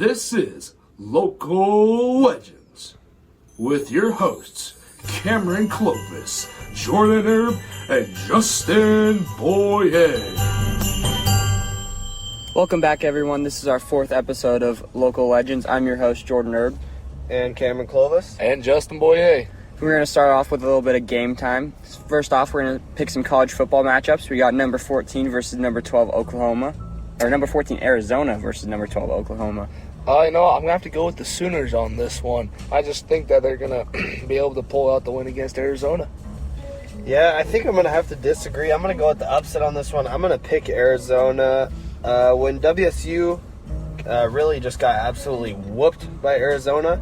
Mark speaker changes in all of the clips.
Speaker 1: This is Local Legends with your hosts, Cameron Clovis, Jordan Herb, and Justin Boyer.
Speaker 2: Welcome back, everyone. This is our fourth episode of Local Legends. I'm your host, Jordan Herb.
Speaker 3: And Cameron Clovis.
Speaker 4: And Justin Boyer.
Speaker 2: We're going to start off with a little bit of game time. First off, we're going to pick some college football matchups. We got number 14 versus number 12 Oklahoma. Or number 14 Arizona versus number 12 Oklahoma.
Speaker 4: I'm going to have to go with the Sooners on this one. I just think that they're going to be able to pull out the win against Arizona.
Speaker 3: Yeah, I think I'm going to have to disagree. I'm going to go with the upset on this one. I'm going to pick Arizona. When WSU really just got absolutely whooped by Arizona,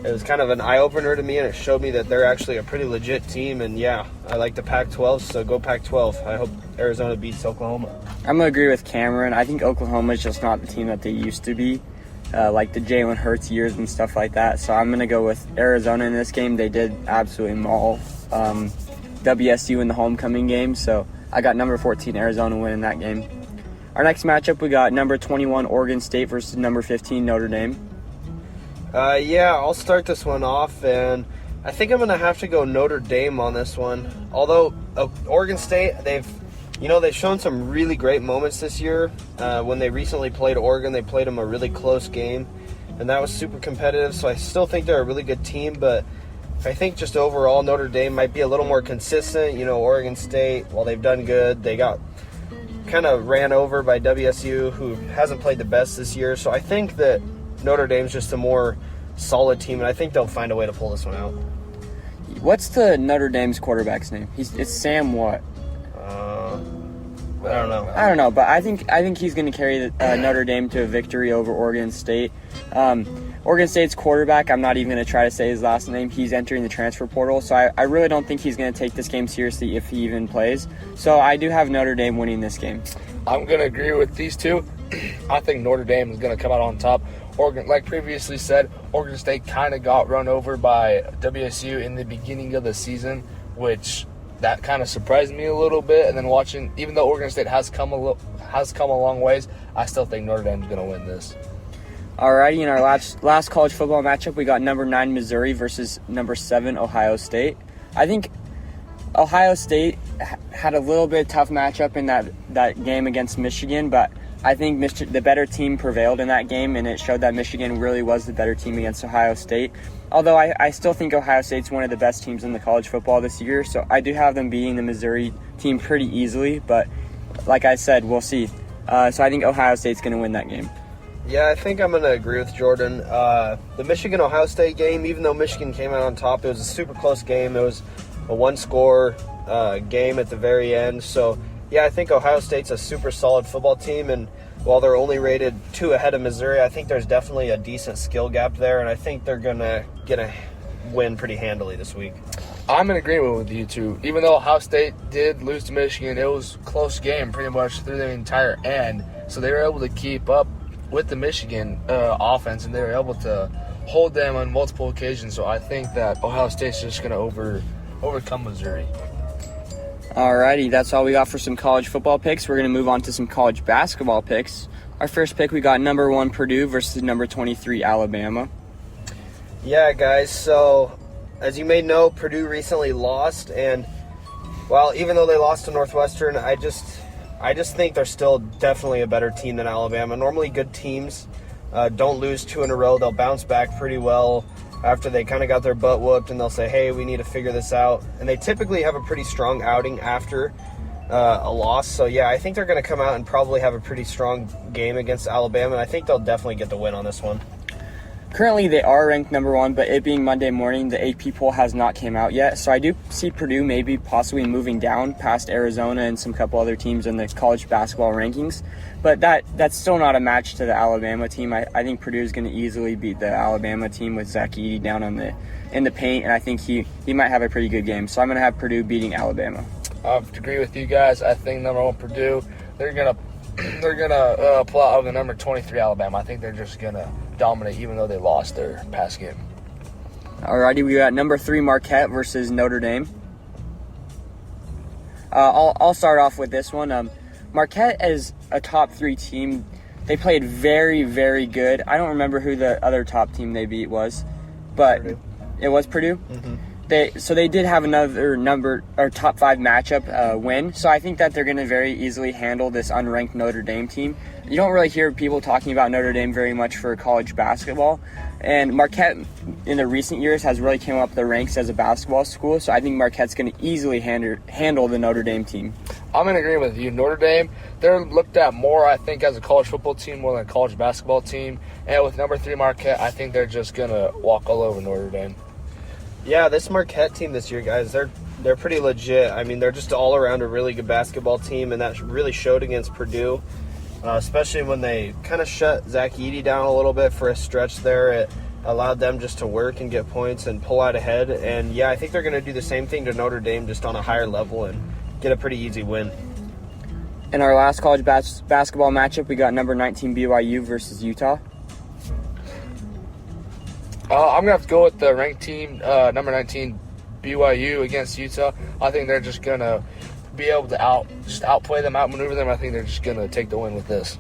Speaker 3: it was kind of an eye-opener to me, and it showed me that they're actually a pretty legit team. And yeah, I like the Pac-12, so go Pac-12. I hope Arizona beats Oklahoma.
Speaker 2: I'm going to agree with Cameron. I think Oklahoma is just not the team that they used to be, like the Jalen Hurts years and stuff like that. So I'm going to go with Arizona in this game. They did absolutely maul WSU in the homecoming game, so I got number 14 Arizona winning that game. Our next matchup, we got number 21 Oregon State versus number 15 Notre Dame.
Speaker 3: Yeah, I'll start this one off, and I think I'm going to have to go Notre Dame on this one. Although Oregon State, they've shown some really great moments this year. When they recently played Oregon, they played them a really close game, and that was super competitive. So I still think they're a really good team, but I think just overall Notre Dame might be a little more consistent. Oregon State, while they've done good, they got kind of ran over by WSU, who hasn't played the best this year. So I think that Notre Dame's just a more solid team, and I think they'll find a way to pull this one out.
Speaker 2: What's the Notre Dame's quarterback's name? It's Sam what?
Speaker 3: I
Speaker 2: don't know, but I think he's going to carry Notre Dame to a victory over Oregon State. Oregon State's quarterback, I'm not even going to try to say his last name. He's entering the transfer portal, so I really don't think he's going to take this game seriously if he even plays. So I do have Notre Dame winning this game.
Speaker 4: I'm going to agree with these two. I think Notre Dame is going to come out on top. Oregon, like previously said, Oregon State kind of got run over by WSU in the beginning of the season, which that kind of surprised me a little bit. And then watching, even though Oregon State has come a long ways, I still think Notre Dame is going to win this.
Speaker 2: Alrighty, in our last college football matchup, we got number 9 Missouri versus number 7 Ohio State. I think Ohio State had a little bit tough matchup in that game against Michigan, but I think the better team prevailed in that game, and it showed that Michigan really was the better team against Ohio State. Although I still think Ohio State's one of the best teams in the college football this year, so I do have them beating the Missouri team pretty easily, but like I said, we'll see. So I think Ohio State's going to win that game.
Speaker 3: Yeah, I think I'm going to agree with Jordan. The Michigan-Ohio State game, even though Michigan came out on top, it was a super close game. It was a one-score game at the very end. So, yeah, I think Ohio State's a super solid football team, and while they're only rated 2 ahead of Missouri, I think there's definitely a decent skill gap there, and I think they're going to win pretty handily this week.
Speaker 4: I'm in agreement with you two. Even though Ohio State did lose to Michigan, it was a close game pretty much through the entire end, so they were able to keep up with the Michigan offense, and they were able to hold them on multiple occasions. So I think that Ohio State's just going to overcome Missouri.
Speaker 2: Alrighty, that's all we got for some college football picks. We're going to move on to some college basketball picks. Our first pick, we got number 1 Purdue versus number 23 Alabama.
Speaker 3: Yeah, guys, so as you may know, Purdue recently lost, and well, even though they lost to Northwestern, I just think they're still definitely a better team than Alabama. Normally good teams don't lose 2 in a row. They'll bounce back pretty well after they kind of got their butt whooped, and they'll say, hey, we need to figure this out. And they typically have a pretty strong outing after a loss. So, yeah, I think they're going to come out and probably have a pretty strong game against Alabama, and I think they'll definitely get the win on this one.
Speaker 2: Currently, they are ranked number 1, but it being Monday morning, the AP poll has not came out yet. So I do see Purdue maybe possibly moving down past Arizona and some couple other teams in the college basketball rankings. But that's still not a match to the Alabama team. I think Purdue is going to easily beat the Alabama team with Zach Edey down in the paint, and I think he might have a pretty good game. So I'm going to have Purdue beating Alabama.
Speaker 4: I agree with you guys. I think number 1 Purdue, they're gonna pull out over the number 23 Alabama. I think they're just gonna dominate, even though they lost their past game.
Speaker 2: Alrighty, we got number 3 Marquette versus Notre Dame. I'll start off with this one. Marquette is a top 3 team. They played very, very good. I don't remember who the other top team they beat was, but
Speaker 3: Purdue.
Speaker 2: It was Purdue.
Speaker 3: Mm-hmm.
Speaker 2: They did have another top 5 matchup win. So I think that they're going to very easily handle this unranked Notre Dame team. You don't really hear people talking about Notre Dame very much for college basketball. And Marquette, in the recent years, has really came up the ranks as a basketball school. So I think Marquette's going to easily handle the Notre Dame team.
Speaker 4: I'm in agreement with you. Notre Dame, they're looked at more, I think, as a college football team more than a college basketball team. And with number 3 Marquette, I think they're just going to walk all over Notre Dame.
Speaker 3: Yeah, this Marquette team this year, guys, they're pretty legit. I mean, they're just all around a really good basketball team, and that really showed against Purdue, especially when they kind of shut Zach Edey down a little bit for a stretch there. It allowed them just to work and get points and pull out ahead. And, yeah, I think they're going to do the same thing to Notre Dame, just on a higher level, and get a pretty easy win.
Speaker 2: In our last college basketball matchup, we got number 19 BYU versus Utah.
Speaker 4: I'm going to have to go with the ranked team, number 19 BYU against Utah. I think they're just going to be able to outplay them, outmaneuver them. I think they're just going to take the win with this.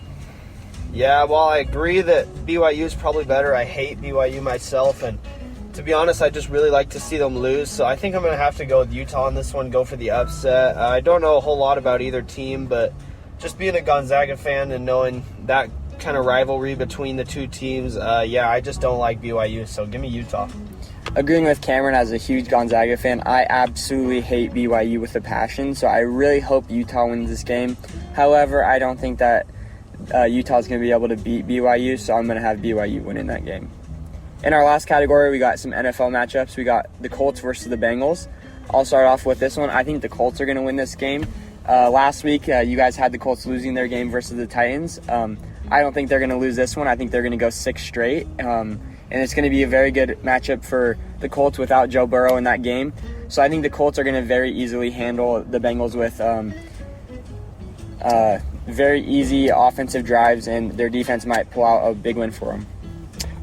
Speaker 3: Yeah, well, I agree that BYU is probably better. I hate BYU myself, and to be honest, I just really like to see them lose. So I think I'm going to have to go with Utah on this one, go for the upset. I don't know a whole lot about either team, but just being a Gonzaga fan and knowing that kind of rivalry between the two teams, I just don't like BYU, so give me Utah.
Speaker 2: Agreeing with Cameron, as a huge Gonzaga fan, I absolutely hate BYU with a passion, so I really hope Utah wins this game. However, I don't think that Utah's going to be able to beat BYU, so I'm going to have BYU winning that game. In our last category, we got some NFL matchups. We got the Colts versus the Bengals. I'll start off with this one. I think the Colts are going to win this game. Last week, you guys had the Colts losing their game versus the Titans. I don't think they're going to lose this one. I think they're going to go 6 straight. And it's going to be a very good matchup for the Colts without Joe Burrow in that game. So I think the Colts are going to very easily handle the Bengals with very easy offensive drives, and their defense might pull out a big win for them.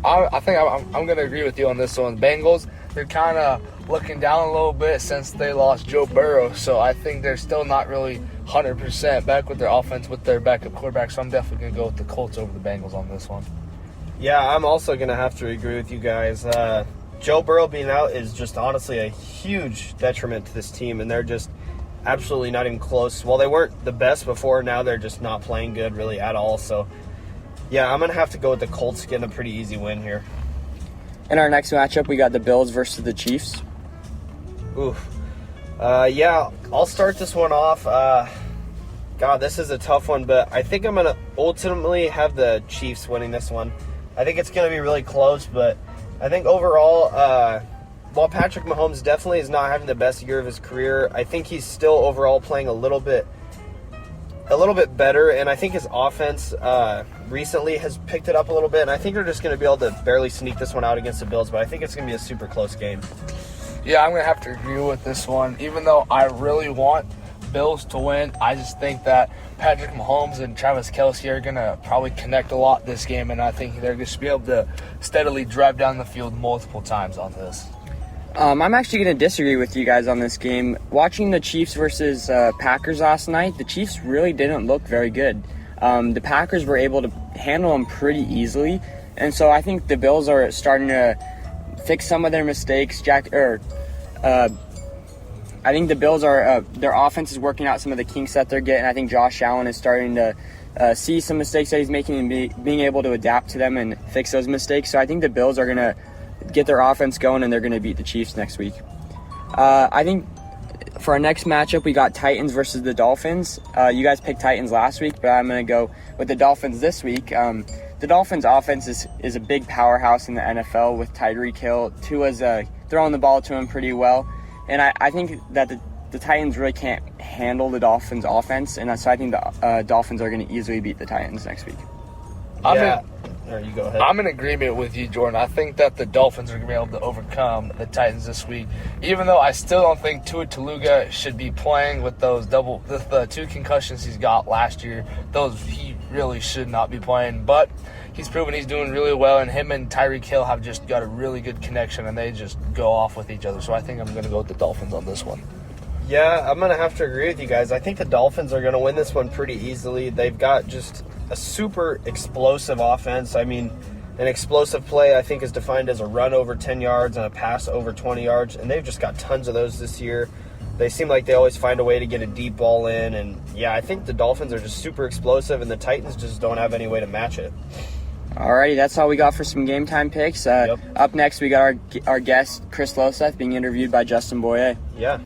Speaker 4: I think I'm going to agree with you on this one. Bengals, they're kind of looking down a little bit since they lost Joe Burrow, so I think they're still not really 100% back with their offense with their backup quarterback, so I'm definitely going to go with the Colts over the Bengals on this one.
Speaker 3: Yeah, I'm also going to have to agree with you guys. Joe Burrow being out is just honestly a huge detriment to this team, and they're just absolutely not even close. While they weren't the best before, now they're just not playing good really at all. So, yeah, I'm going to have to go with the Colts getting a pretty easy win here.
Speaker 2: In our next matchup, we got the Bills versus the Chiefs.
Speaker 3: Oof. I'll start this one off. God, this is a tough one, but I think I'm going to ultimately have the Chiefs winning this one. I think it's going to be really close, but I think overall, while Patrick Mahomes definitely is not having the best year of his career, I think he's still overall playing a little bit better, and I think his offense recently has picked it up a little bit, and I think they're just going to be able to barely sneak this one out against the Bills, but I think it's going to be a super close game.
Speaker 4: Yeah, I'm going to have to agree with this one. Even though I really want Bills to win, I just think that Patrick Mahomes and Travis Kelce are going to probably connect a lot this game, and I think they're going to be able to steadily drive down the field multiple times on this.
Speaker 2: I'm actually going to disagree with you guys on this game. Watching the Chiefs versus Packers last night, the Chiefs really didn't look very good. The Packers were able to handle them pretty easily, and so I think the Bills are starting to fix some of their mistakes. I think the Bills are their offense is working out some of the kinks that they're getting. I think Josh Allen is starting to see some mistakes that he's making and being able to adapt to them and fix those mistakes. So I think the Bills are going to get their offense going, and they're going to beat the Chiefs next week. I think for our next matchup, we got Titans versus the Dolphins. You guys picked Titans last week, but I'm going to go with the Dolphins this week. The Dolphins' offense is a big powerhouse in the NFL with Tyreek Hill. Tua's throwing the ball to him pretty well. And I think that the Titans really can't handle the Dolphins' offense, and so I think the Dolphins are going to easily beat the Titans next week.
Speaker 3: You go ahead.
Speaker 4: I'm in agreement with you, Jordan. I think that the Dolphins are going to be able to overcome the Titans this week, even though I still don't think Tua Tagovailoa should be playing with the 2 concussions he's got last year. He really should not be playing, but he's proven he's doing really well, and him and Tyreek Hill have just got a really good connection, and they just go off with each other. So I think I'm going to go with the Dolphins on this one.
Speaker 3: Yeah, I'm going to have to agree with you guys. I think the Dolphins are going to win this one pretty easily. They've got just a super explosive offense. I mean, an explosive play, I think, is defined as a run over 10 yards and a pass over 20 yards, and they've just got tons of those this year. They seem like they always find a way to get a deep ball in, and yeah, I think the Dolphins are just super explosive, and the Titans just don't have any way to match it.
Speaker 2: Alrighty, that's all we got for some game time picks.
Speaker 3: Yep.
Speaker 2: Up next, we got our guest, Chris Loseth, being interviewed by Justin Boyer.
Speaker 3: Yeah.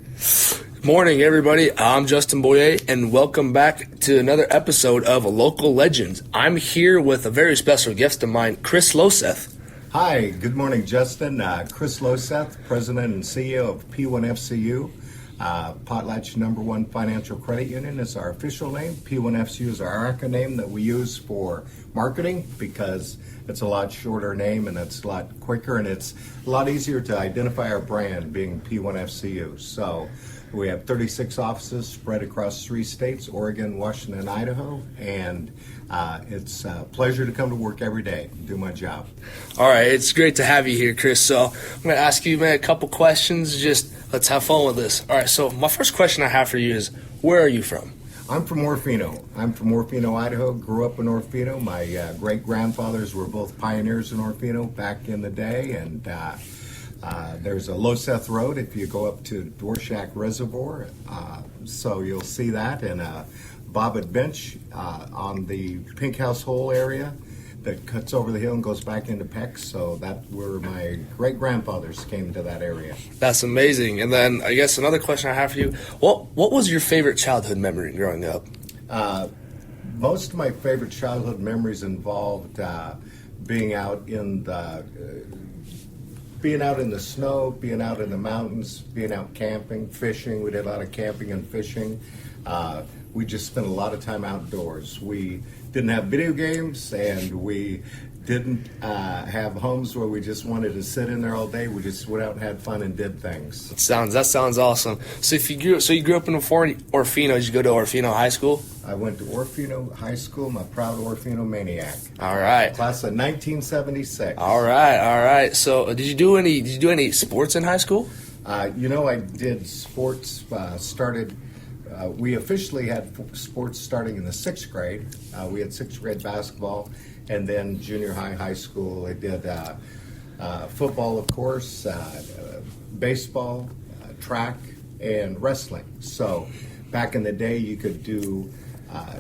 Speaker 4: Morning, everybody. I'm Justin Boyer, and welcome back to another episode of Local Legends. I'm here with a very special guest of mine, Chris Loseth.
Speaker 5: Hi, good morning, Justin. Chris Loseth, President and CEO of P1FCU. Potlatch #1 Financial Credit Union is our official name. P1FCU is our acronym that we use for marketing because it's a lot shorter name and it's a lot quicker and it's a lot easier to identify our brand being P1FCU. So we have 36 offices spread across 3 states, Oregon, Washington, and Idaho, and it's a pleasure to come to work every day and do my job.
Speaker 4: All right, it's great to have you here, Chris. So I'm going to ask you, man, a couple questions. Just let's have fun with this. All right, so my first question I have for you is, where are you from?
Speaker 5: I'm from Orofino. I'm from Orofino, Idaho. Grew up in Orofino. My great-grandfathers were both pioneers in Orofino back in the day, and there's a Loseth Road if you go up to Dvorak Reservoir, so you'll see that, and a bobbed bench on the Pink House Hole area that cuts over the hill and goes back into Peck, so that's where my great-grandfathers came to that area.
Speaker 4: That's amazing. And then I guess another question I have for you, what was your favorite childhood memory growing up?
Speaker 5: Most of my favorite childhood memories involved being out in the snow, being out in the mountains, being out camping, fishing. We did a lot of camping and fishing. We just spent a lot of time outdoors. We didn't have video games, and we didn't have homes where we just wanted to sit in there all day. We just went out and had fun and did things.
Speaker 4: That sounds awesome. So you grew up in Orofino. Did you go to Orofino High School?
Speaker 5: I went to Orofino High School. I'm a proud Orofino maniac.
Speaker 4: All right.
Speaker 5: Class of 1976.
Speaker 4: All right. So did you do any sports in high school?
Speaker 5: I did sports. We officially had sports starting in the 6th grade. We had 6th grade basketball, and then junior high school. I did football, of course, baseball, track, and wrestling. So back in the day, you could do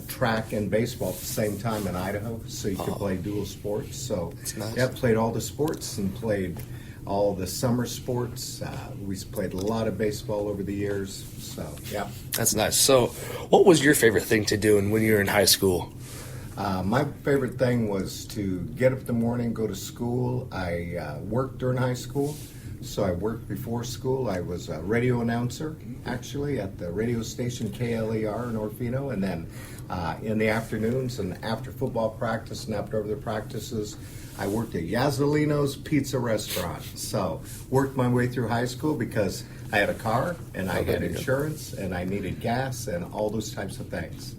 Speaker 5: track and baseball at the same time in Idaho, so you could play dual sports. So
Speaker 4: nice.
Speaker 5: Yeah, played all the sports and played all the summer sports. We played a lot of baseball over the years. So yeah,
Speaker 4: that's nice. So, what was your favorite thing to do when you were in high school?
Speaker 5: My favorite thing was to get up in the morning, go to school. I worked during high school, so I worked before school. I was a radio announcer, actually, at the radio station KLER in Orofino, and then in the afternoons and after football practice and after other practices, I worked at Yazzolino's Pizza Restaurant. So worked my way through high school because I had a car and I had insurance and I needed gas and all those types of things.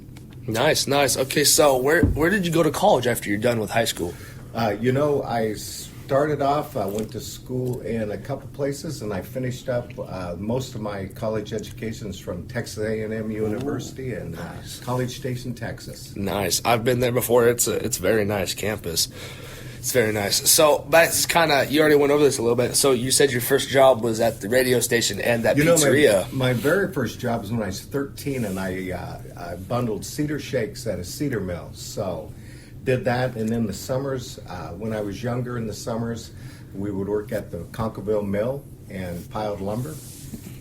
Speaker 4: Nice. Okay, so where did you go to college after you're done with high school?
Speaker 5: I started off, I went to school in a couple places, and I finished up most of my college educations from Texas A&M University in College Station, Texas.
Speaker 4: Nice. I've been there before. It's a very nice campus. It's very nice. So that's you already went over this a little bit. So you said your first job was at the radio station and that pizzeria.
Speaker 5: My very first job was when I was 13, and I bundled cedar shakes at a cedar mill. So did that, and then the summers, when I was younger in the summers, we would work at the Conkerville Mill and piled lumber.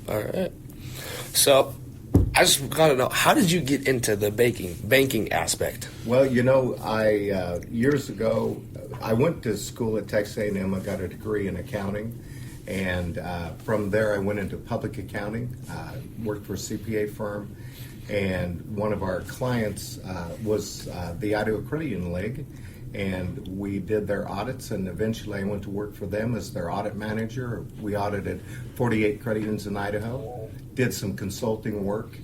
Speaker 4: All right. So I just got to know, how did you get into the banking aspect?
Speaker 5: Well, I years ago, I went to school at Texas A&M. I got a degree in accounting, and from there I went into public accounting, worked for a CPA firm, and one of our clients was the Idaho Credit Union League, and we did their audits, and eventually I went to work for them as their audit manager. We audited 48 credit unions in Idaho, did some consulting work,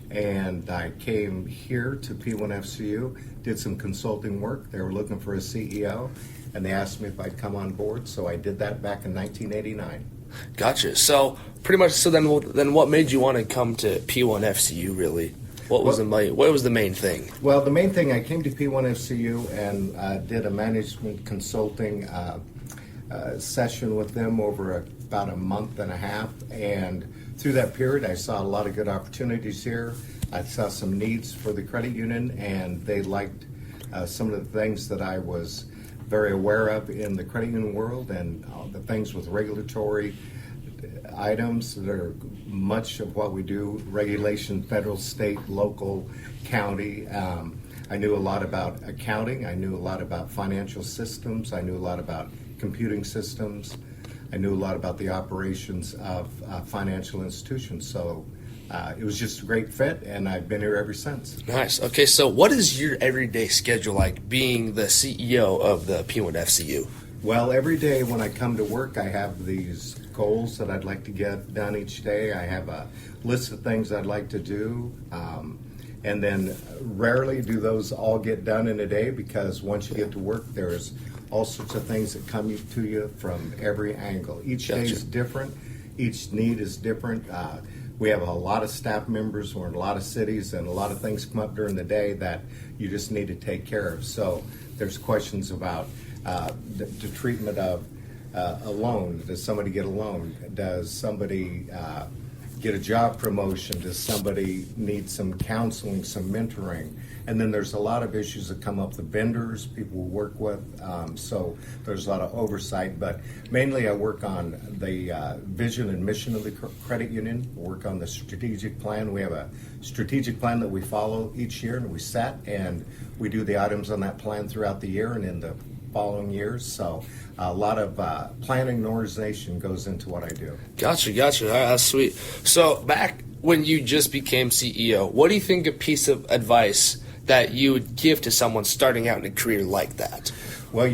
Speaker 5: and I came here to P1FCU, did some consulting work. They were looking for a CEO, and they asked me if I'd come on board, so I did that back in 1989.
Speaker 4: Gotcha. So pretty much. So then what made you want to come to P1FCU? Really, what was the main thing?
Speaker 5: Well, the main thing, I came to P1FCU and did a management consulting session with them over about a month and a half. And through that period, I saw a lot of good opportunities here. I saw some needs for the credit union, and they liked some of the things that I was very aware of in the credit union world, and the things with regulatory items that are much of what we do, regulation, federal, state, local, county. I knew a lot about accounting. I knew a lot about financial systems. I knew a lot about computing systems. I knew a lot about the operations of financial institutions. So it was just a great fit, and I've been here ever since.
Speaker 4: Nice. Okay, so what is your everyday schedule like being the CEO of the P1FCU?
Speaker 5: Well, every day when I come to work, I have these goals that I'd like to get done each day. I have a list of things I'd like to do. And then rarely do those all get done in a day, because once you get to work, there's all sorts of things that come to you from every angle. Each day is different. Each need is different. We have a lot of staff members. We're in a lot of cities, and a lot of things come up during the day that you just need to take care of. So there's questions about the treatment of a loan. Does somebody get a loan? Does somebody get a job promotion? Does somebody need some counseling, some mentoring? And then there's a lot of issues that come up, the vendors, people we work with. So there's a lot of oversight, but mainly I work on the vision and mission of the credit union. We work on the strategic plan. We have a strategic plan that we follow each year, and we set, and we do the items on that plan throughout the year and in the following years. So a lot of planning and organization goes into what I do.
Speaker 4: Gotcha. All right, that's sweet. So back when you just became CEO, what do you think a piece of advice that you would give to someone starting out in a career like that?
Speaker 5: Well,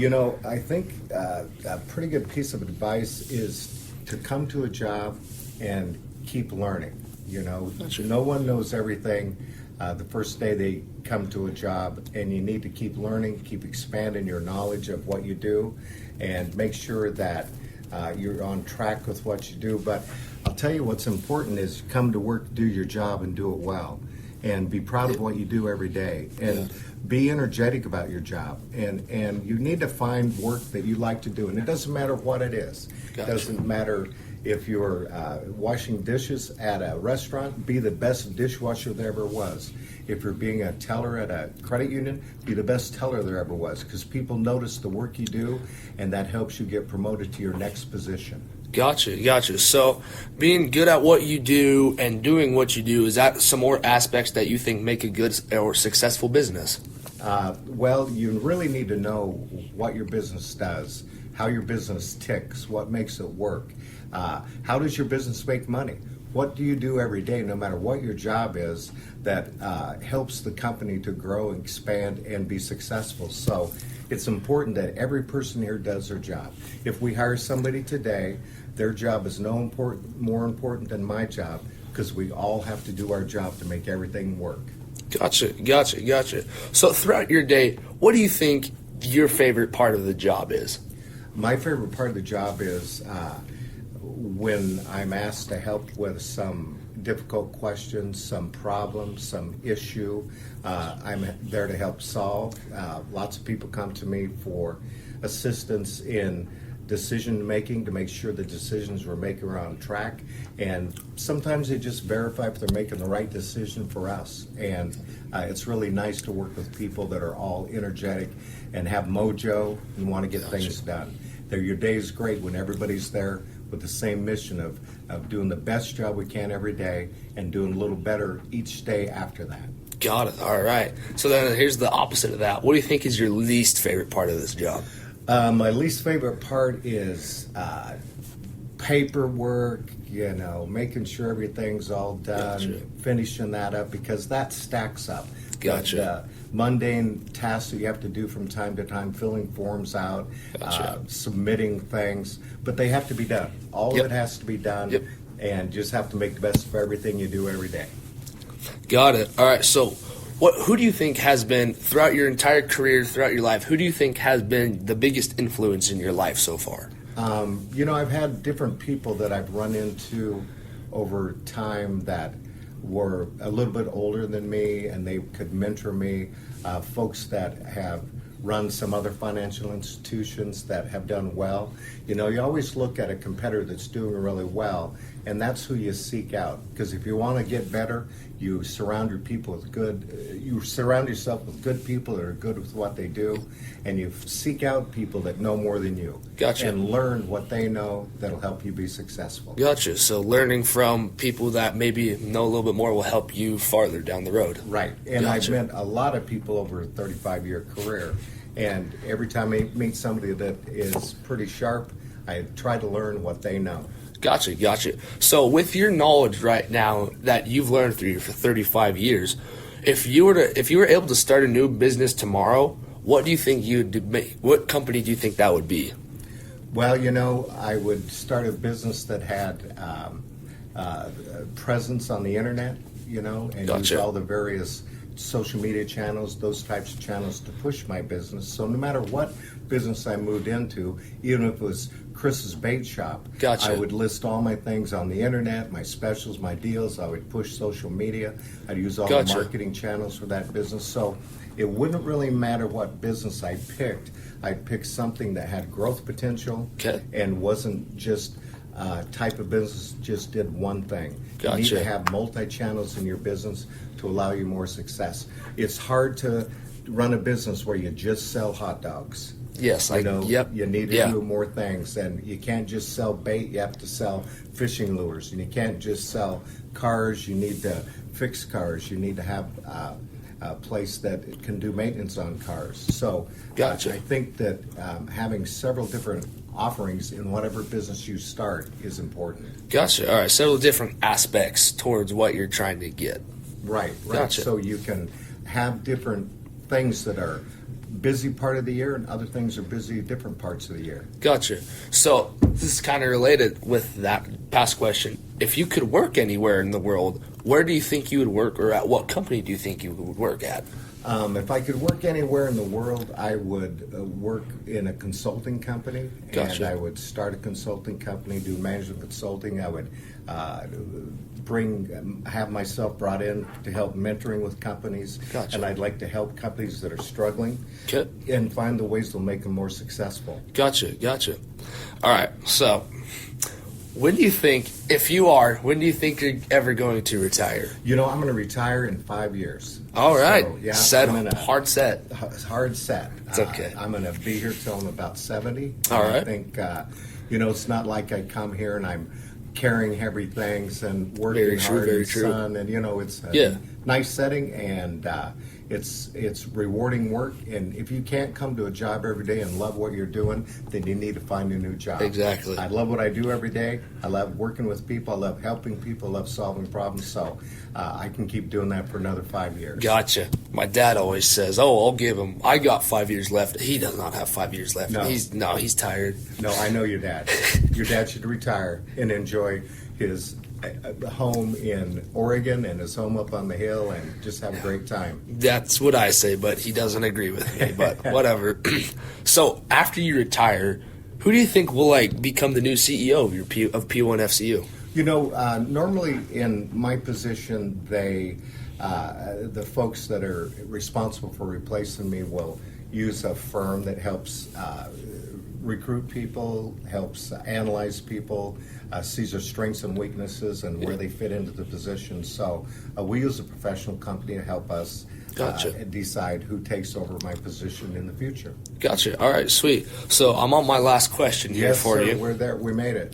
Speaker 5: I think a pretty good piece of advice is to come to a job and keep learning. No one knows everything the first day they come to a job, and you need to keep learning, keep expanding your knowledge of what you do, and make sure that you're on track with what you do. But I'll tell you what's important is come to work, do your job, and do it well, and be proud of what you do every day, and be energetic about your job, and you need to find work that you like to do, and it doesn't matter what it is.
Speaker 4: Gotcha.
Speaker 5: It doesn't matter if you're washing dishes at a restaurant, be the best dishwasher there ever was. If you're being a teller at a credit union, be the best teller there ever was, because people notice the work you do, and that helps you get promoted to your next position.
Speaker 4: Gotcha. So being good at what you do and doing what you do, is that some more aspects that you think make a good or successful business?
Speaker 5: Well, you really need to know what your business does, how your business ticks, what makes it work. How does your business make money? What do you do every day, no matter what your job is, that helps the company to grow and expand and be successful? So it's important that every person here does their job. If we hire somebody today, their job is more important than my job, because we all have to do our job to make everything work.
Speaker 4: Gotcha. So throughout your day, what do you think your favorite part of the job is?
Speaker 5: My favorite part of the job is when I'm asked to help with some difficult questions, some problems, some issue. I'm there to help solve. Lots of people come to me for assistance in decision making, to make sure the decisions we're making are on track, and sometimes they just verify if they're making the right decision for us. And it's really nice to work with people that are all energetic and have mojo and want to get things done. Your day's great when everybody's there with the same mission of doing the best job we can every day and doing a little better each day after that.
Speaker 4: Got it. All right. So then here's the opposite of that. What do you think is your least favorite part of this job?
Speaker 5: My least favorite part is paperwork, making sure everything's all done, finishing that up, because that stacks up.
Speaker 4: Gotcha.
Speaker 5: Mundane tasks that you have to do from time to time, filling forms out, submitting things, but they have to be done. All of it has to be done, and just have to make the best of everything you do every day.
Speaker 4: Got it. All right, so who do you think has been, throughout your entire career, throughout your life, who do you think has been the biggest influence in your life so far?
Speaker 5: I've had different people that I've run into over time that were a little bit older than me, and they could mentor me. Folks that have run some other financial institutions that have done well. You always look at a competitor that's doing really well, and that's who you seek out. Because if you want to get better, you surround yourself with good people that are good with what they do, and you seek out people that know more than you.
Speaker 4: Gotcha.
Speaker 5: And learn what they know that'll help you be successful.
Speaker 4: Gotcha. So learning from people that maybe know a little bit more will help you farther down the road.
Speaker 5: Right. And
Speaker 4: Gotcha.
Speaker 5: I've met a lot of people over a 35-year career, and every time I meet somebody that is pretty sharp, I try to learn what they know.
Speaker 4: Gotcha. So with your knowledge right now that you've learned through for 35 years, if you were able to start a new business tomorrow, what company do you think that would be?
Speaker 5: Well, I would start a business that had presence on the internet, and
Speaker 4: Gotcha.
Speaker 5: use all the various social media channels, those types of channels to push my business. So no matter what business I moved into, even if it was Chris's bait shop,
Speaker 4: Gotcha.
Speaker 5: I would list all my things on the internet, my specials, my deals. I would push social media. I'd use all
Speaker 4: Gotcha.
Speaker 5: the marketing channels for that business. So it wouldn't really matter what business I picked. I'd pick something that had growth potential.
Speaker 4: Okay.
Speaker 5: And wasn't just type of business just did one thing. You need
Speaker 4: Gotcha.
Speaker 5: to have multi-channels in your business to allow you more success. It's hard to run a business where you just sell hot dogs.
Speaker 4: Yes, yep.
Speaker 5: You need to
Speaker 4: Yeah.
Speaker 5: do more things, and you can't just sell bait. You have to sell fishing lures, and you can't just sell cars. You need to fix cars. You need to have a place that can do maintenance on cars. So
Speaker 4: Gotcha.
Speaker 5: I think that having several different offerings in whatever business you start is important.
Speaker 4: Gotcha. All right, several different aspects towards what you're trying to get.
Speaker 5: Right.
Speaker 4: Gotcha.
Speaker 5: So you can have different things that are busy part of the year, and other things are busy different parts of the year.
Speaker 4: Gotcha. So this is kind of related with that past question. If you could work anywhere in the world, where do you think you would work, or at what company do you think you would work at?
Speaker 5: If I could work anywhere in the world, I would work in a consulting company.
Speaker 4: Gotcha.
Speaker 5: And I would start a consulting company, do management consulting. I would have myself brought in to help mentoring with companies.
Speaker 4: Gotcha.
Speaker 5: And I'd like to help companies that are struggling
Speaker 4: Okay.
Speaker 5: and find the ways to make them more successful.
Speaker 4: Gotcha. All right, so when do you think you're ever going to retire?
Speaker 5: I'm going to retire in 5 years.
Speaker 4: All right,
Speaker 5: So, yeah,
Speaker 4: set,
Speaker 5: I'm in a
Speaker 4: hard set.
Speaker 5: hard set.
Speaker 4: It's okay.
Speaker 5: I'm going to be here till I'm about 70.
Speaker 4: All
Speaker 5: And I
Speaker 4: right.
Speaker 5: think, it's not like I come here and I'm carrying heavy things and working
Speaker 4: Very true,
Speaker 5: hard
Speaker 4: very
Speaker 5: in the
Speaker 4: true.
Speaker 5: sun. And, it's a
Speaker 4: Yeah.
Speaker 5: nice setting, and it's rewarding work. And if you can't come to a job every day and love what you're doing, then you need to find a new job.
Speaker 4: Exactly.
Speaker 5: I love what I do every day. I love working with people. I love helping people. I love solving problems. So I can keep doing that for another 5 years.
Speaker 4: Gotcha. My dad always says, I'll give him, I got 5 years left. He does not have 5 years left.
Speaker 5: No.
Speaker 4: He's tired.
Speaker 5: No, I know your dad. Your dad should retire and enjoy his home in Oregon and his home up on the hill and just have a great time.
Speaker 4: That's what I say, but he doesn't agree with me, but whatever. So after you retire, who do you think will become the new CEO of P1FCU?
Speaker 5: Normally in my position, the folks that are responsible for replacing me will use a firm that helps recruit people, helps analyze people, sees their strengths and weaknesses and where they fit into the position. So we use a professional company to help us
Speaker 4: Gotcha.
Speaker 5: decide who takes over my position in the future.
Speaker 4: Gotcha. All right, sweet. So I'm on my last question here
Speaker 5: Yes,
Speaker 4: for
Speaker 5: sir,
Speaker 4: you.
Speaker 5: we're there. We made it.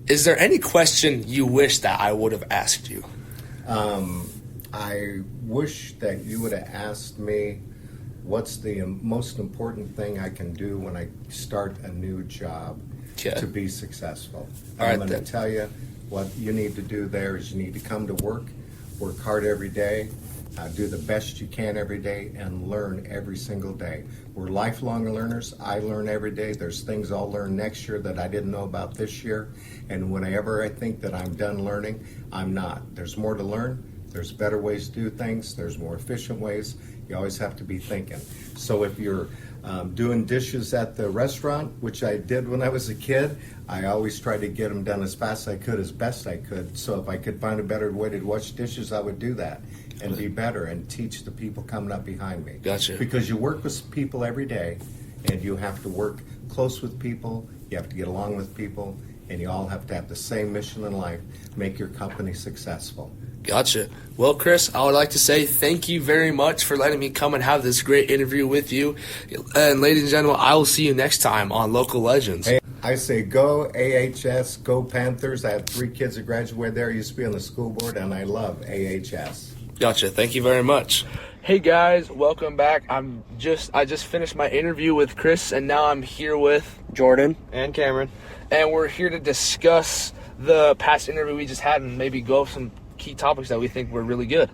Speaker 4: Is there any question you wish that I would have asked you?
Speaker 5: I wish that you would have asked me what's the most important thing I can do when I start a new job
Speaker 4: Okay.
Speaker 5: to be successful.
Speaker 4: All right,
Speaker 5: I'm going to
Speaker 4: then.
Speaker 5: tell you what you need to do there is you need to come to work hard every day, do the best you can every day, and learn every single day. We're lifelong learners. I learn every day. There's things I'll learn next year that I didn't know about this year. And whenever I think that I'm done learning, I'm not. There's more to learn. There's better ways to do things. There's more efficient ways. You always have to be thinking. So if you're Doing dishes at the restaurant, which I did when I was a kid, I always tried to get them done as fast as I could, as best I could. So if I could find a better way to wash dishes, I would do that and be better and teach the people coming up behind me.
Speaker 1: Gotcha.
Speaker 5: Because you work with people every day, and you have to work close with people, you have to get along with people, and you all have to have the same mission in life, make your company successful.
Speaker 1: Gotcha. Well, Chris, I would like to say thank you very much for letting me come and have this great interview with you. And ladies and gentlemen, I will see you next time on Local Legends.
Speaker 5: Hey, I say go AHS, go Panthers. I have 3 kids that graduated there. I used to be on the school board, and I love AHS.
Speaker 1: Gotcha. Thank you very much.
Speaker 4: Hey guys, welcome back. I just finished my interview with Chris, and now I'm here with
Speaker 2: Jordan.
Speaker 3: And Cameron.
Speaker 4: and we're here to discuss the past interview we just had and maybe go over some key topics that we think were really good.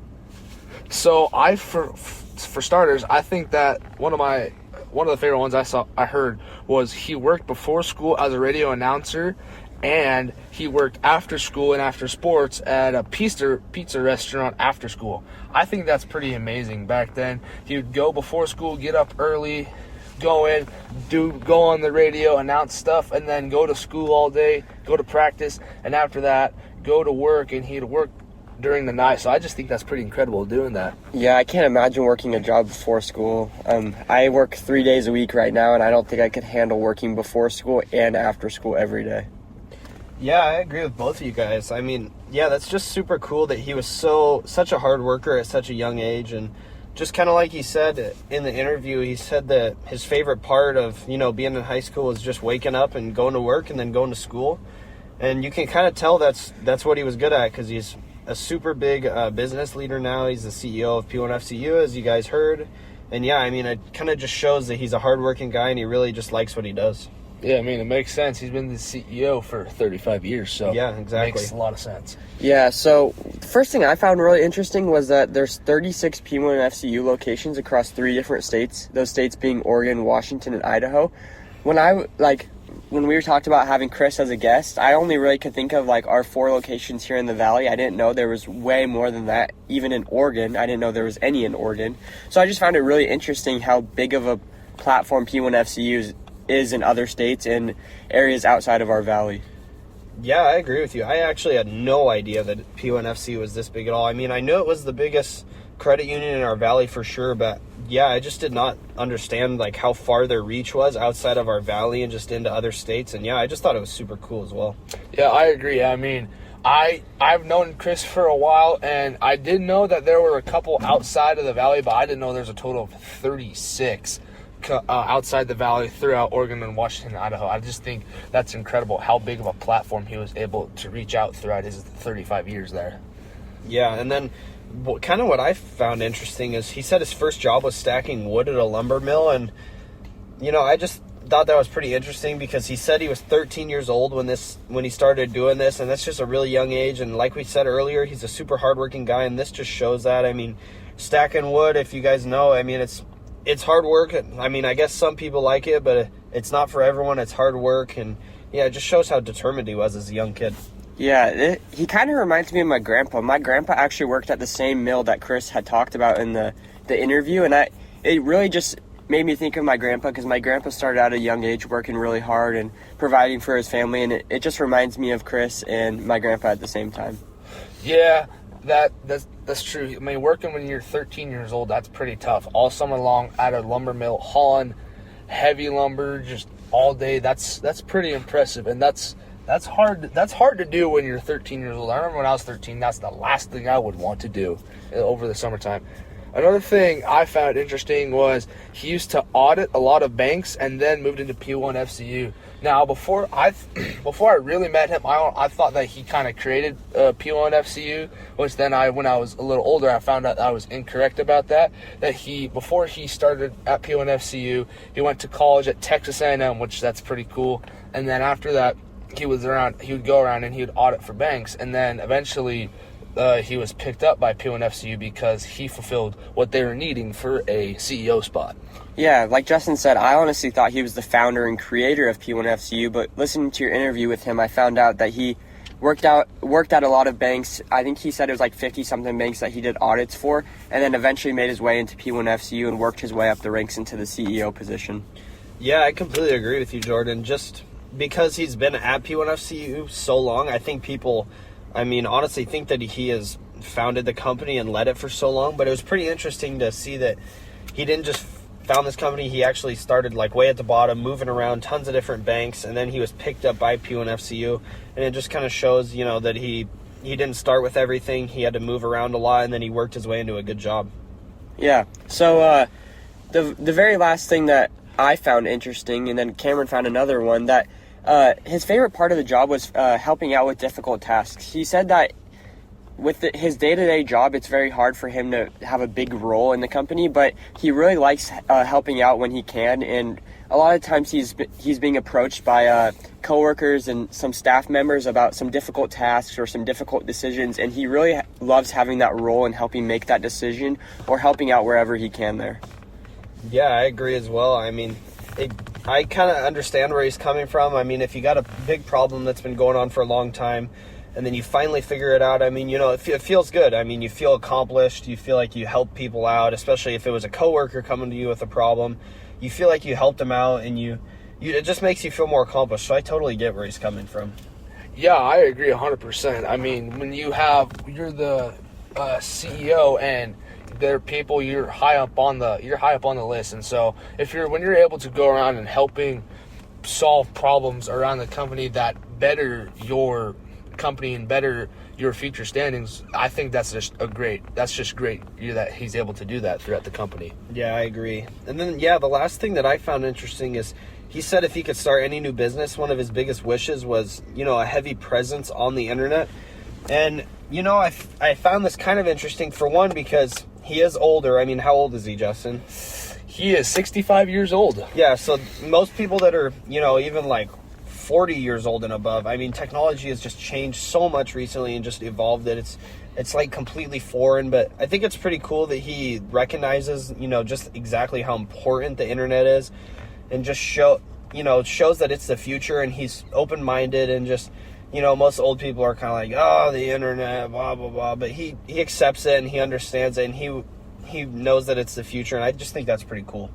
Speaker 4: So for starters, I think that one of the favorite ones I heard was he worked before school as a radio announcer, and he worked after school and after sports at a pizza restaurant after school. I think that's pretty amazing. Back then, he would go before school, get up early, go on the radio, announce stuff, and then go to school all day, go to practice, and after that, go to work, and he'd work during the night. So I just think that's pretty incredible doing that.
Speaker 2: Yeah, I can't imagine working a job before school. I work 3 days a week right now, and I don't think I could handle working before school and after school every day.
Speaker 3: Yeah, I agree with both of you guys. I mean, yeah, that's just super cool that he was such a hard worker at such a young age. And just kind of like he said in the interview, he said that his favorite part of, being in high school was just waking up and going to work and then going to school. And you can kind of tell that's what he was good at, because he's a super big business leader now. He's the CEO of P1FCU, as you guys heard. And yeah, I mean, it kind of just shows that he's a hardworking guy and he really just likes what he does.
Speaker 4: Yeah, I mean, it makes sense. He's been the CEO for 35 years, so
Speaker 3: yeah, exactly.
Speaker 4: It makes a lot of sense.
Speaker 2: Yeah, so the first thing I found really interesting was that there's 36 P1FCU locations across 3 different states, those states being Oregon, Washington, and Idaho. When we were talked about having Chris as a guest, I only really could think of our 4 locations here in the Valley. I didn't know there was way more than that, even in Oregon. I didn't know there was any in Oregon. So I just found it really interesting how big of a platform P1FCU is in other states and areas outside of our Valley.
Speaker 3: Yeah, I agree with you. I actually had no idea that P1FC was this big at all. I mean, I knew it was the biggest credit union in our Valley for sure, but yeah, I just did not understand how far their reach was outside of our Valley and just into other states. And yeah, I just thought it was super cool as well.
Speaker 4: Yeah, I agree. I mean, I've known Chris for a while, and I did know that there were a couple outside of the Valley, but I didn't know there's a total of 36 outside the Valley throughout Oregon and Washington and Idaho. I just think that's incredible how big of a platform he was able to reach out throughout his 35 years there.
Speaker 3: Yeah, and then what I found interesting is he said his first job was stacking wood at a lumber mill, and I just thought that was pretty interesting because he said he was 13 years old when he started doing this, and that's just a really young age. And like we said earlier, he's a super hardworking guy, and this just shows that. I mean, stacking wood, if you guys know, I mean, it's hard work. I mean, I guess some people like it, but it's not for everyone. It's hard work, and yeah, it just shows how determined he was as a young kid.
Speaker 2: Yeah, he kind of reminds me of my grandpa. My grandpa actually worked at the same mill that Chris had talked about in the interview, and it really just made me think of my grandpa, because my grandpa started out at a young age working really hard and providing for his family, and it just reminds me of Chris and my grandpa at the same time.
Speaker 4: Yeah, that's true. I mean, working when you're 13 years old, that's pretty tough. All summer long at a lumber mill, hauling heavy lumber just all day. That's pretty impressive, and that's hard. That's hard to do when you're 13 years old. I remember when I was 13, that's the last thing I would want to do over the summertime. Another thing I found interesting was he used to audit a lot of banks and then moved into P1FCU. Now, before I really met him, I thought that he kind of created P1FCU, which then when I was a little older, I found out I was incorrect about that. That before he started at P1FCU, he went to college at Texas A&M, which that's pretty cool. And then after that, he would go around and he would audit for banks, and then eventually he was picked up by P1FCU because he fulfilled what they were needing for a CEO spot.
Speaker 2: Yeah, like Justin said, I honestly thought he was the founder and creator of P1FCU, but listening to your interview with him, I found out that he worked at a lot of banks. I think he said it was like 50-something banks that he did audits for, and then eventually made his way into P1FCU and worked his way up the ranks into the CEO position.
Speaker 3: Yeah, I completely agree with you, Jordan. Just because he's been at P1FCU so long, I think people, honestly think that he has founded the company and led it for so long. But it was pretty interesting to see that he didn't just found this company. He actually started like way at the bottom, moving around tons of different banks, and then he was picked up by P1FCU. And it just kind of shows, that he didn't start with everything. He had to move around a lot, and then he worked his way into a good job.
Speaker 2: Yeah. So the very last thing that I found interesting, and then Cameron found another one, that his favorite part of the job was helping out with difficult tasks. He said that with his day-to-day job, it's very hard for him to have a big role in the company, but he really likes helping out when he can. And a lot of times he's being approached by coworkers and some staff members about some difficult tasks or some difficult decisions, and he really loves having that role and helping make that decision or helping out wherever he can there.
Speaker 3: Yeah, I agree as well. I kind of understand where he's coming from. If you got a big problem that's been going on for a long time, and then you finally figure it out, it feels good. You feel accomplished. You feel like you help people out, especially if it was a coworker coming to you with a problem. You feel like you helped them out, and it just makes you feel more accomplished. So I totally get where he's coming from.
Speaker 4: Yeah, I agree 100%. When you're the CEO and there are people you're high up on the list, and so when you're able to go around and helping solve problems around the company that better your company and better your future standings, I think that's just great that he's able to do that throughout the company.
Speaker 3: Yeah, I agree. And then the last thing that I found interesting is he said if he could start any new business, one of his biggest wishes was a heavy presence on the internet. And I found this kind of interesting, for one, because he is older. How old is he, Justin?
Speaker 4: He is 65 years old.
Speaker 3: Yeah, so most people that are even like 40 years old and above, technology has just changed so much recently and just evolved that it's like completely foreign. But I think it's pretty cool that he recognizes just exactly how important the internet is, and just shows that it's the future, and he's open-minded. And just most old people are kind of like, oh, the internet, blah blah blah, but he accepts it and he understands it, and he knows that it's the future, and I just think that's pretty cool.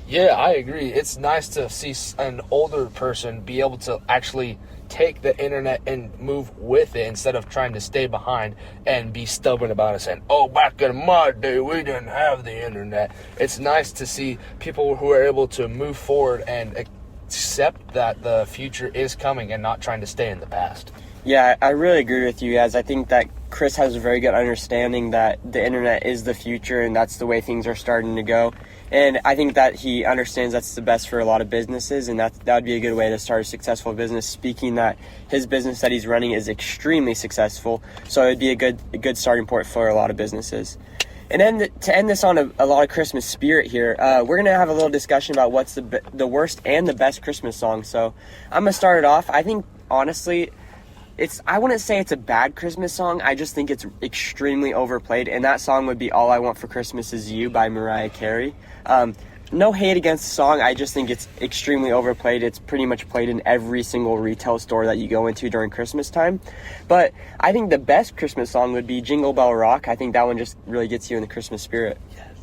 Speaker 4: Yeah, I agree. It's nice to see an older person be able to actually take the internet and move with it instead of trying to stay behind and be stubborn about it, saying, oh, back in my day, we didn't have the internet. It's nice to see people who are able to move forward and accept that the future is coming and not trying to stay in the past.
Speaker 2: Yeah, I really agree with you guys. I think that Chris has a very good understanding that the internet is the future, and that's the way things are starting to go. And I think that he understands that's the best for a lot of businesses, and that would be a good way to start a successful business, speaking that his business that he's running is extremely successful. So it would be a good starting point for a lot of businesses. And then to end this on a lot of Christmas spirit here, we're going to have a little discussion about what's the worst and the best Christmas song. So I'm going to start it off. I think, honestly, I wouldn't say it's a bad Christmas song. I just think it's extremely overplayed, and that song would be All I Want for Christmas Is You by Mariah Carey. No hate against the song. I just think it's extremely overplayed. It's pretty much played in every single retail store that you go into during Christmas time. But I think the best Christmas song would be Jingle Bell Rock. I think that one just really gets you in the Christmas spirit.
Speaker 4: Yes.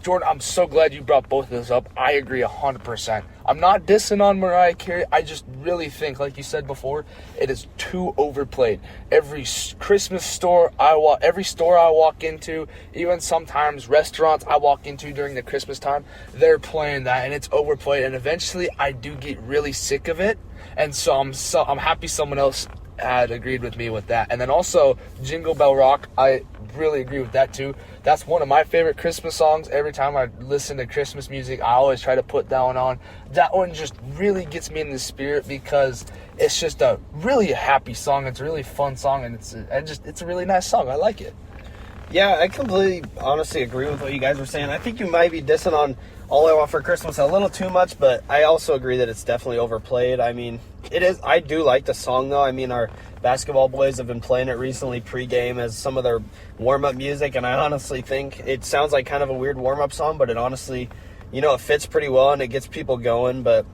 Speaker 4: Jordan, I'm so glad you brought both of those up. I agree 100%. I'm not dissing on Mariah Carey. I just really think, like you said before, it is too overplayed. Every Christmas store every store I walk into, even sometimes restaurants I walk into during the Christmas time, they're playing that, and it's overplayed. And eventually, I do get really sick of it. And so I'm happy someone else had agreed with me with that. And then also Jingle Bell Rock, I really agree with that too. That's one of my favorite Christmas songs. Every time I listen to Christmas music, I always try to put that one on. That one just really gets me in the spirit because it's just a really happy song. It's a really fun song, and it's a really nice song. I like it.
Speaker 3: Yeah, I completely honestly agree with what you guys were saying. I think you might be dissing on All I Want for Christmas a little too much, but I also agree that it's definitely overplayed. It is. I do like the song, though. Our basketball boys have been playing it recently pregame as some of their warm-up music, and I honestly think it sounds like kind of a weird warm-up song, but it honestly, it fits pretty well and it gets people going. But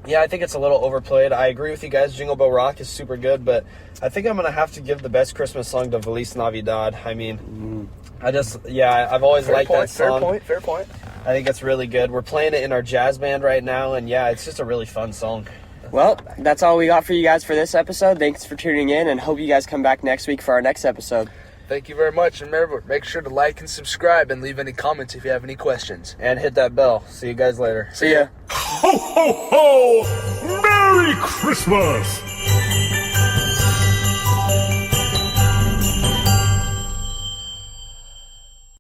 Speaker 3: Yeah, I think it's a little overplayed. I agree with you guys. Jingle Bell Rock is super good, but I think I'm going to have to give the best Christmas song to Feliz Navidad. I mean, I've always liked that song.
Speaker 4: Fair point.
Speaker 3: I think it's really good. We're playing it in our jazz band right now, and yeah, it's just a really fun song.
Speaker 2: Well, that's all we got for you guys for this episode. Thanks for tuning in, and hope you guys come back next week for our next episode.
Speaker 1: Thank you very much. And remember, make sure to like and subscribe and leave any comments if you have any questions.
Speaker 3: And hit that bell. See you guys later.
Speaker 2: See ya.
Speaker 6: Ho, ho, ho! Merry Christmas!